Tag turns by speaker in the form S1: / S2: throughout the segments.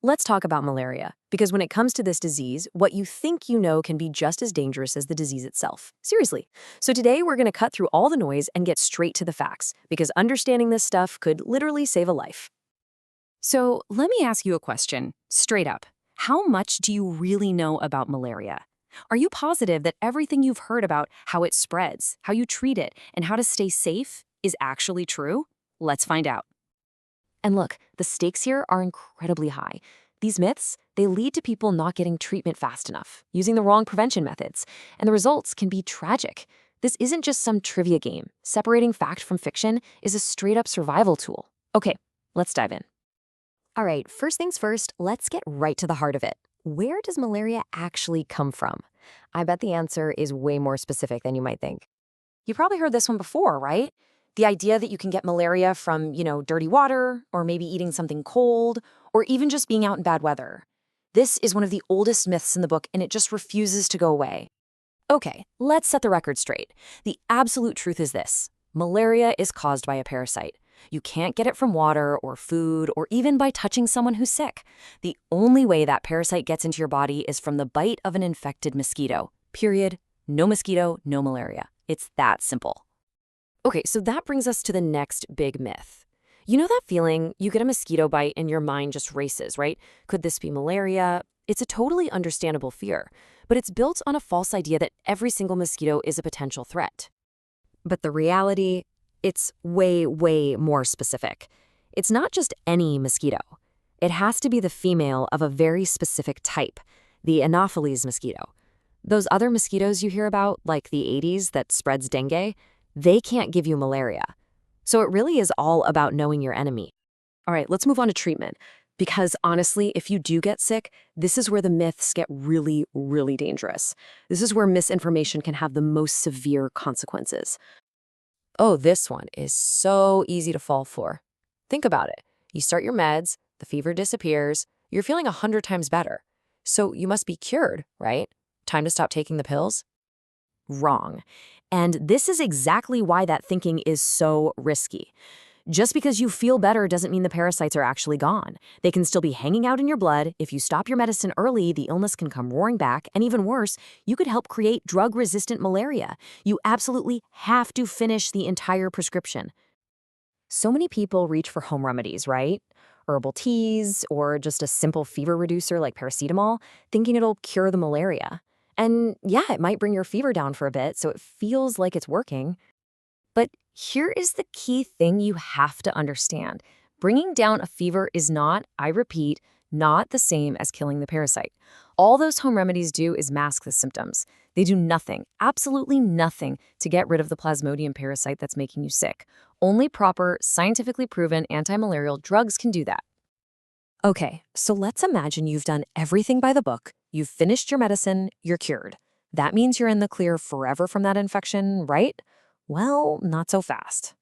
S1: Let's talk about malaria, because when it comes to this disease, what you think you know can be just as dangerous as the disease itself. Seriously. So today we're going to cut through all the noise and get straight to the facts, because understanding this stuff could literally save a life.
S2: So let me ask you a question, straight up. How much do you really know about malaria? Are you positive that everything you've heard about how it spreads, how you treat it, and how to stay safe is actually true? Let's find out.
S1: And look, the stakes here are incredibly high. These myths, they lead to people not getting treatment fast enough, using the wrong prevention methods, and the results can be tragic. This isn't just some trivia game. Separating fact from fiction is a straight-up survival tool. Okay, let's dive in. All right, first things first, let's get right to the heart of it. Where does malaria actually come from? I bet the answer is way more specific than you might think. You probably heard this one before, right? The idea that you can get malaria from, dirty water, or maybe eating something cold, or even just being out in bad weather. This is one of the oldest myths in the book, and it just refuses to go away. Okay, let's set the record straight. The absolute truth is this: malaria is caused by a parasite. You can't get it from water or food or even by touching someone who's sick. The only way that parasite gets into your body is from the bite of an infected mosquito. Period. No mosquito, no malaria. It's that simple. Okay, so that brings us to the next big myth. You know that feeling you get a mosquito bite and your mind just races, right? Could this be malaria? It's a totally understandable fear, but it's built on a false idea that every single mosquito is a potential threat. But the reality, it's way, way more specific. It's not just any mosquito. It has to be the female of a very specific type, the Anopheles mosquito. Those other mosquitoes you hear about, like the Aedes that spreads dengue, they can't give you malaria. So it really is all about knowing your enemy. All right, let's move on to treatment. Because honestly, if you do get sick, this is where the myths get really, really dangerous. This is where misinformation can have the most severe consequences. Oh, this one is so easy to fall for. Think about it. You start your meds, the fever disappears, you're feeling 100 times better. So you must be cured, right? Time to stop taking the pills? Wrong. And this is exactly why that thinking is so risky. Just because you feel better doesn't mean the parasites are actually gone. They can still be hanging out in your blood. If you stop your medicine early, the illness can come roaring back. And even worse, you could help create drug-resistant malaria. You absolutely have to finish the entire prescription. So many people reach for home remedies, right? Herbal teas or just a simple fever reducer like paracetamol, thinking it'll cure the malaria. And yeah, it might bring your fever down for a bit, so it feels like it's working. But here is the key thing you have to understand. Bringing down a fever is not, I repeat, not the same as killing the parasite. All those home remedies do is mask the symptoms. They do nothing, absolutely nothing, to get rid of the Plasmodium parasite that's making you sick. Only proper, scientifically proven anti-malarial drugs can do that. Okay, so let's imagine you've done everything by the book, you've finished your medicine, you're cured. That means you're in the clear forever from that infection, right? Well, not so fast.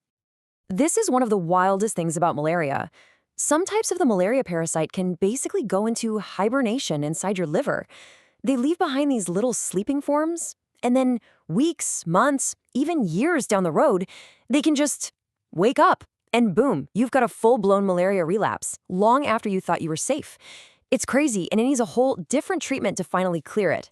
S1: This is one of the wildest things about malaria. Some types of the malaria parasite can basically go into hibernation inside your liver. They leave behind these little sleeping forms, and then weeks, months, even years down the road, they can just wake up, and boom, you've got a full-blown malaria relapse, long after you thought you were safe. It's crazy, and it needs a whole different treatment to finally clear it.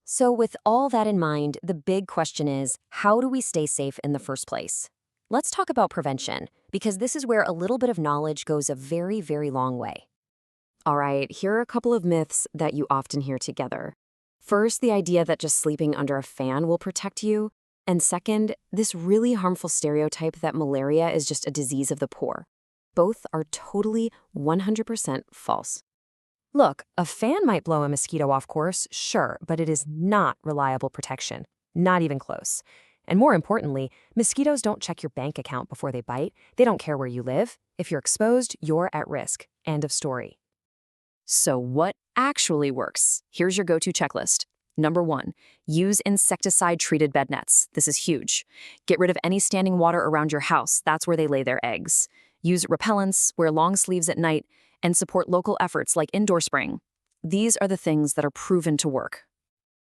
S1: So with all that in mind, the big question is, how do we stay safe in the first place? Let's talk about prevention, because this is where a little bit of knowledge goes a very, very long way. All right, here are a couple of myths that you often hear together. First, the idea that just sleeping under a fan will protect you. And second, this really harmful stereotype that malaria is just a disease of the poor. Both are totally 100% false. Look, a fan might blow a mosquito off course, sure, but it is not reliable protection. Not even close. And more importantly, mosquitoes don't check your bank account before they bite. They don't care where you live. If you're exposed, you're at risk. End of story. So what actually works? Here's your go-to checklist. Number 1, use insecticide-treated bed nets. This is huge. Get rid of any standing water around your house. That's where they lay their eggs. Use repellents, wear long sleeves at night, and support local efforts like indoor spraying. These are the things that are proven to work.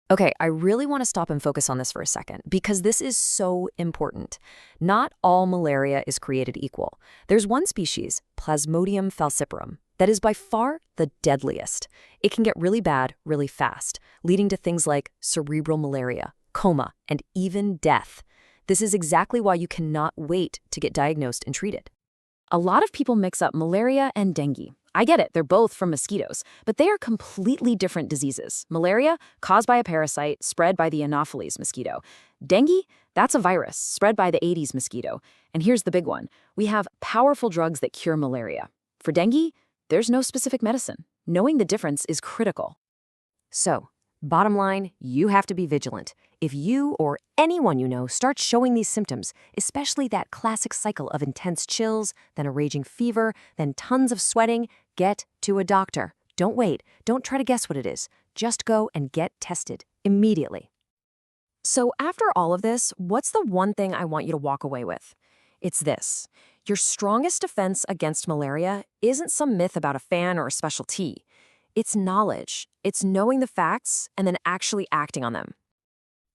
S1: Okay, I really want to stop and focus on this for a second, because this is so important. Not all malaria is created equal. There's one species, Plasmodium falciparum.
S2: that is by far the deadliest. It can get really bad really fast, leading to things like cerebral malaria, coma, and even death. This is exactly why you cannot wait to get diagnosed and treated.
S1: A lot of people mix up malaria and dengue. I get it, they're both from mosquitoes, but they are completely different diseases. Malaria, caused by a parasite, spread by the Anopheles mosquito. Dengue, that's a virus, spread by the Aedes mosquito. And here's the big one. We have powerful drugs that cure malaria. For dengue, there's no specific medicine. Knowing the difference is critical. So, bottom line, you have to be vigilant. If you or anyone you know starts showing these symptoms, especially that classic cycle of intense chills, then a raging fever, then tons of sweating, get to a doctor. Don't wait. Don't try to guess what it is. Just go and get tested immediately. So after all of this, what's the one thing I want you to walk away with? It's this. Your strongest defense against malaria isn't some myth about a fan or a special tea. It's knowledge. It's knowing the facts and then actually acting on them.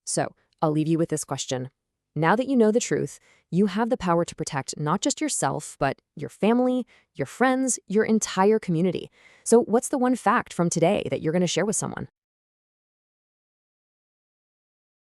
S1: So, I'll leave you with this question. Now that you know the truth, you have the power to protect not just yourself, but your family, your friends, your entire community. So, what's the one fact from today that you're going to share with someone?